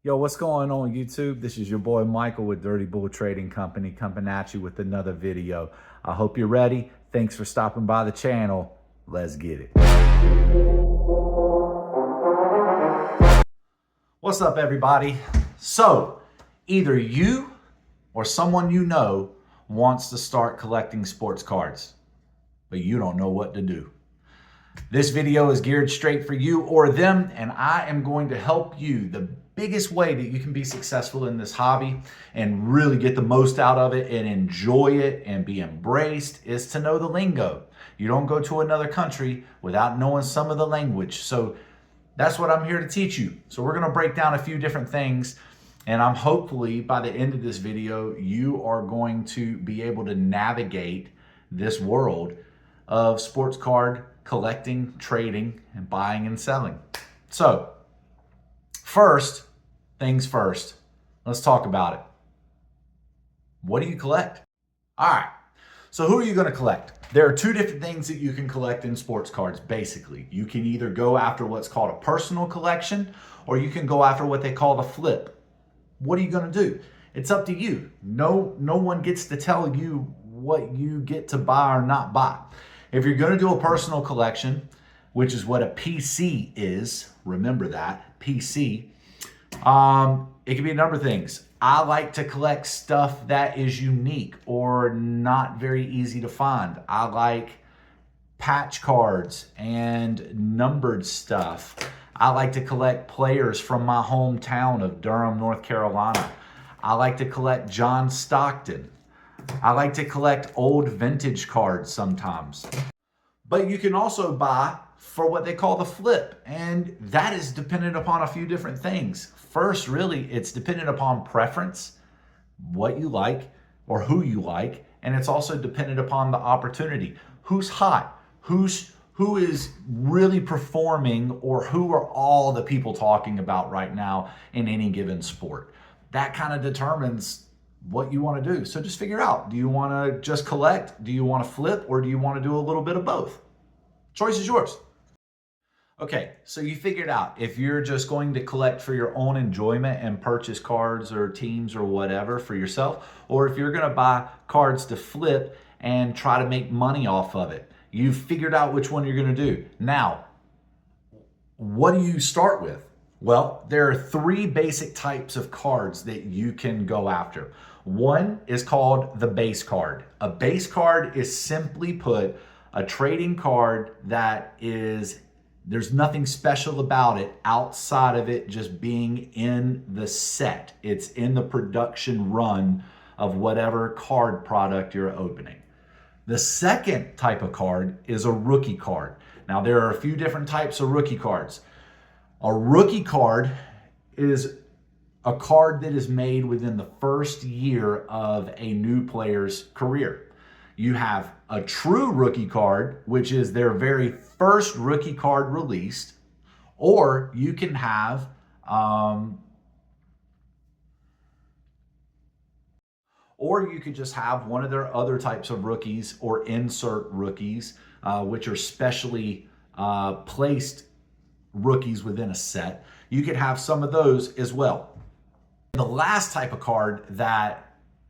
Yo, what's going on YouTube? This is your boy Michael with Dirty Bull Trading Company coming at you with another video. I hope you're ready. Thanks for stopping by the channel. Let's get it. What's up, everybody? So, either you or someone you know wants to start collecting sports cards, but you don't know what to do. This video is geared straight for you or them, and I am going to help you. The biggest way that you can be successful in this hobby and really get the most out of it and enjoy it and be embraced is to know the lingo. You don't go to another country without knowing some of the language. So that's what I'm here to teach you. So we're going to break down a few different things, and I'm hopefully by the end of this video, you are going to be able to navigate this world of sports card collecting, trading, and buying and selling. So, first things first, let's talk about it. What do you collect? All right, so who are you going to collect? There are two different things that you can collect in sports cards, basically. You can either go after what's called a personal collection, or you can go after what they call the flip. What are you going to do? It's up to you. No one gets to tell you what you get to buy or not buy. If you're going to do a personal collection, which is what a PC is, remember that, PC, it can be a number of things. I like to collect stuff that is unique or not very easy to find. I like patch cards and numbered stuff. I like to collect players from my hometown of Durham, North Carolina. I like to collect John Stockton. I like to collect old vintage cards sometimes. But you can also buy for what they call the flip, and that is dependent upon a few different things. First, really, it's dependent upon preference, what you like or who you like, and it's also dependent upon the opportunity. Who's hot? Who is really performing, or who are all the people talking about right now in any given sport? That kind of determines what you want to do. So just figure out, do you want to just collect? Do you want to flip? Or do you want to do a little bit of both? Choice is yours. Okay, so you figured out if you're just going to collect for your own enjoyment and purchase cards or teams or whatever for yourself, or if you're going to buy cards to flip and try to make money off of it. You've figured out which one you're going to do. Now, what do you start with? Well, there are three basic types of cards that you can go after. One is called the base card. A base card is simply put a trading card that there's nothing special about it outside of it just being in the set. It's in the production run of whatever card product you're opening. The second type of card is a rookie card. Now, there are a few different types of rookie cards. A rookie card is a card that is made within the first year of a new player's career. You have a true rookie card, which is their very first rookie card released, or you can have or you could just have one of their other types of rookies or insert rookies, which are specially placed rookies within a set. You could have some of those as well. The last type of card that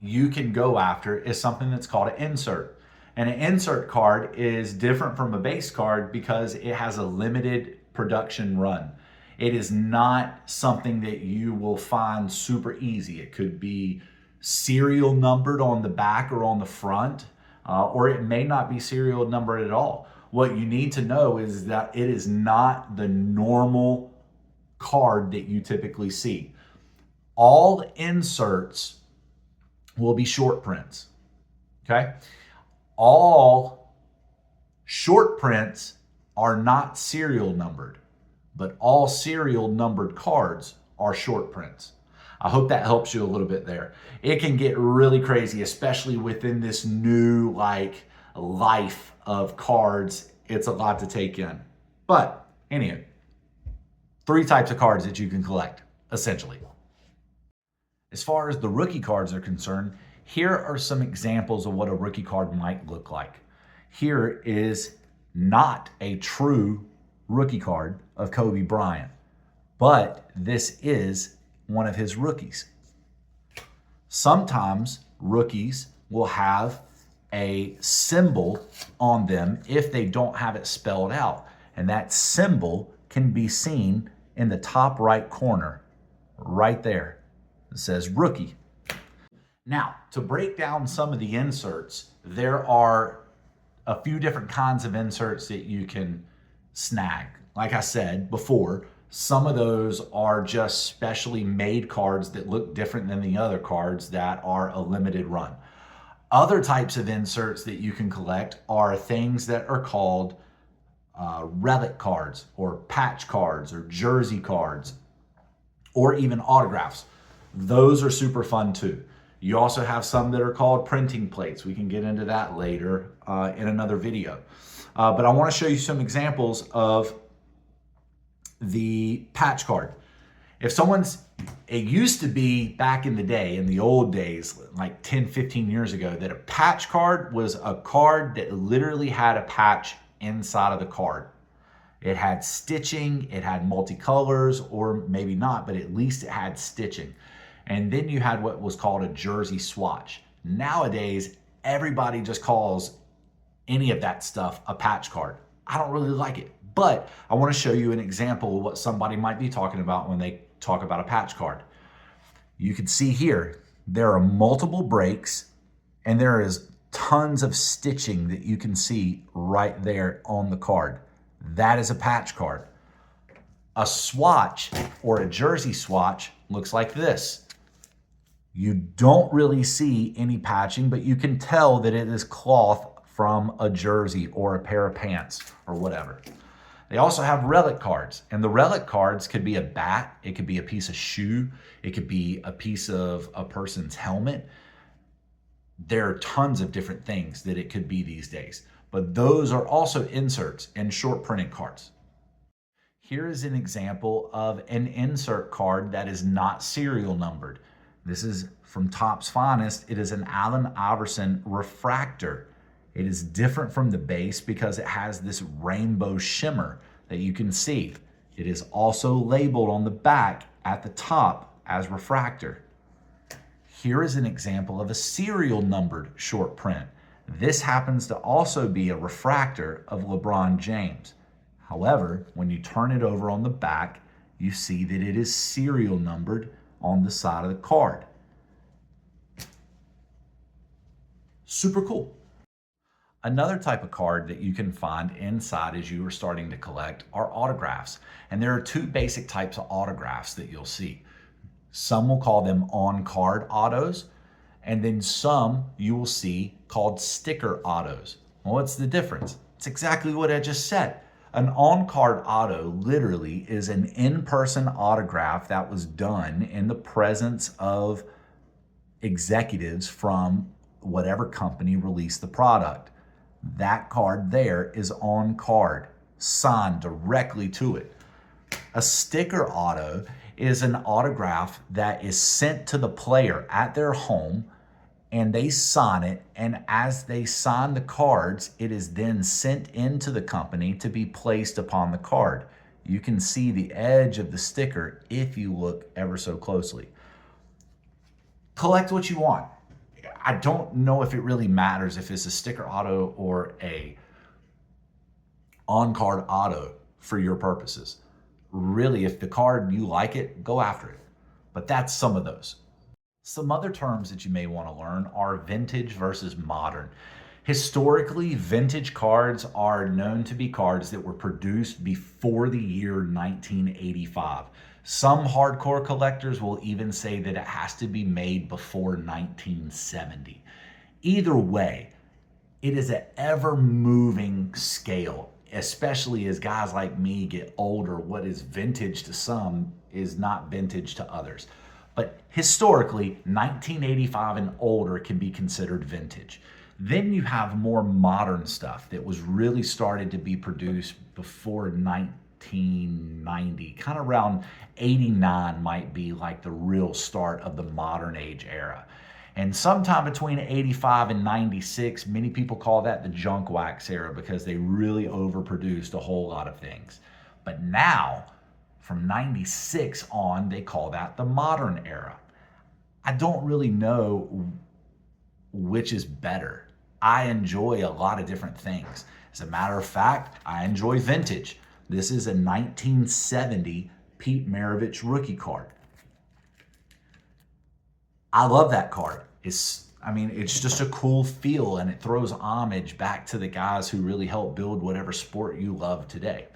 you can go after is something that's called an insert. And an insert card is different from a base card because it has a limited production run. It is not something that you will find super easy. It could be serial numbered on the back or on the front, or it may not be serial numbered at all. What you need to know is that it is not the normal card that you typically see. All inserts will be short prints, okay? All short prints are not serial numbered, but all serial numbered cards are short prints. I hope that helps you a little bit there. It can get really crazy, especially within this new life of cards. It's a lot to take in. But anyhow, three types of cards that you can collect, essentially. As far as the rookie cards are concerned, here are some examples of what a rookie card might look like. Here is not a true rookie card of Kobe Bryant, but this is one of his rookies. Sometimes rookies will have a symbol on them if they don't have it spelled out. And that symbol can be seen in the top right corner, right there. It says rookie. Now, to break down some of the inserts, there are a few different kinds of inserts that you can snag. Like I said before, some of those are just specially made cards that look different than the other cards that are a limited run. Other types of inserts that you can collect are things that are called relic cards or patch cards or jersey cards or even autographs. Those are super fun too. You also have some that are called printing plates. We can get into that later in another video. But I want to show you some examples of the patch card. If someone's, it used to be back in the day, in the old days, like 10, 15 years ago, that a patch card was a card that literally had a patch inside of the card. It had stitching, it had multicolors, or maybe not, but at least it had stitching. And then you had what was called a jersey swatch. Nowadays, everybody just calls any of that stuff a patch card. I don't really like it, but I want to show you an example of what somebody might be talking about when they talk about a patch card. You can see here, there are multiple breaks and there is tons of stitching that you can see right there on the card. That is a patch card. A swatch or a jersey swatch looks like this. You don't really see any patching, but you can tell that it is cloth from a jersey or a pair of pants or whatever. They also have relic cards, and the relic cards could be a bat, it could be a piece of shoe, it could be a piece of a person's helmet. There are tons of different things that it could be these days, but those are also inserts and short printed cards. Here is an example of an insert card that is not serial numbered. This is from Topps Finest. It is an Allen Iverson refractor. It is different from the base because it has this rainbow shimmer that you can see. It is also labeled on the back at the top as refractor. Here is an example of a serial numbered short print. This happens to also be a refractor of LeBron James. However, when you turn it over on the back, you see that it is serial numbered on the side of the card. Super cool. Another type of card that you can find inside as you are starting to collect are autographs. And there are two basic types of autographs that you'll see. Some will call them on-card autos, and then some you will see called sticker autos. Well, what's the difference? It's exactly what I just said. An on-card auto literally is an in-person autograph that was done in the presence of executives from whatever company released the product. That card there is on card, signed directly to it. A sticker auto is an autograph that is sent to the player at their home, and they sign it, and as they sign the cards, it is then sent into the company to be placed upon the card. You can see the edge of the sticker if you look ever so closely. Collect what you want. I don't know if it really matters if it's a sticker auto or a on-card auto for your purposes. Really, if the card, you like it, go after it. But that's some of those. Some other terms that you may want to learn are vintage versus modern. Historically, vintage cards are known to be cards that were produced before the year 1985. Some hardcore collectors will even say that it has to be made before 1970. Either way, it is an ever-moving scale, especially as guys like me get older. What is vintage to some is not vintage to others. But historically, 1985 and older can be considered vintage. Then you have more modern stuff that was really started to be produced before 1990, kind of around 89 might be like the real start of the modern age era. And sometime between 85 and 96, many people call that the junk wax era because they really overproduced a whole lot of things. But now, From 96 on, they call that the modern era. I don't really know which is better. I enjoy a lot of different things. As a matter of fact, I enjoy vintage. This is a 1970 Pete Maravich rookie card. I love that card. It's just a cool feel, and it throws homage back to the guys who really helped build whatever sport you love today.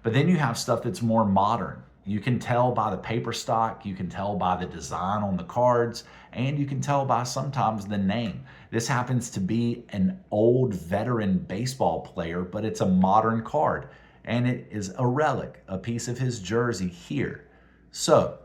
But then you have stuff that's more modern. You can tell by the paper stock, you can tell by the design on the cards, and you can tell by sometimes the name. This happens to be an old veteran baseball player, but it's a modern card, and it is a relic, a piece of his jersey here. So,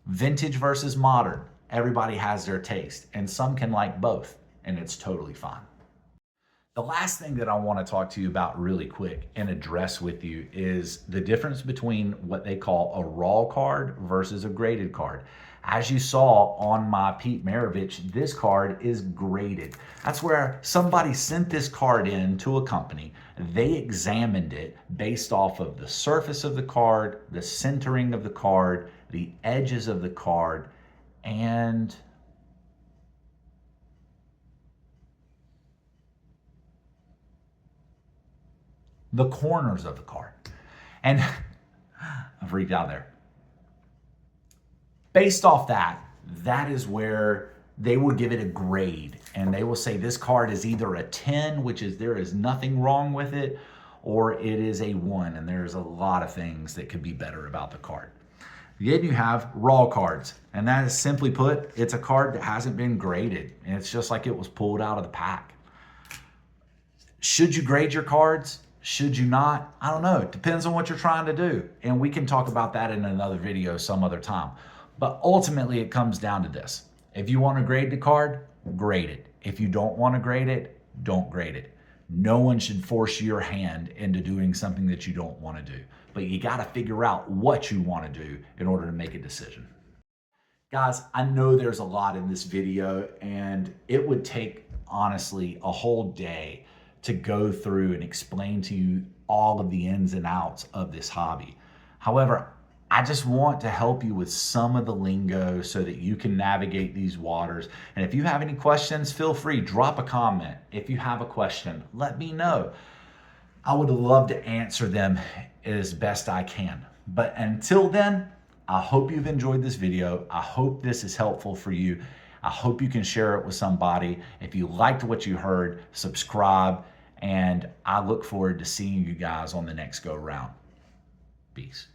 vintage versus modern. Everybody has their taste, and some can like both, and it's totally fine. The last thing that I want to talk to you about really quick and address with you is the difference between what they call a raw card versus a graded card. As you saw on my Pete Maravich, this card is graded. That's where somebody sent this card in to a company. They examined it based off of the surface of the card, the centering of the card, the edges of the card, and the corners of the card. And I freaked out there. Based off that is where they will give it a grade, and they will say this card is either a 10, which is there is nothing wrong with it, or it is a 1, and there's a lot of things that could be better about the card. Then you have raw cards, and that is simply put, it's a card that hasn't been graded, and it's just like it was pulled out of the pack. Should you grade your cards? Should you not? I don't know. It depends on what you're trying to do. And we can talk about that in another video some other time. But ultimately, it comes down to this. If you want to grade the card, grade it. If you don't want to grade it, don't grade it. No one should force your hand into doing something that you don't want to do. But you got to figure out what you want to do in order to make a decision. Guys, I know there's a lot in this video, and it would take, honestly, a whole day to go through and explain to you all of the ins and outs of this hobby. However, I just want to help you with some of the lingo so that you can navigate these waters. And if you have any questions, feel free, drop a comment. If you have a question, let me know. I would love to answer them as best I can. But until then, I hope you've enjoyed this video. I hope this is helpful for you. I hope you can share it with somebody. If you liked what you heard, subscribe, and I look forward to seeing you guys on the next go round. Peace.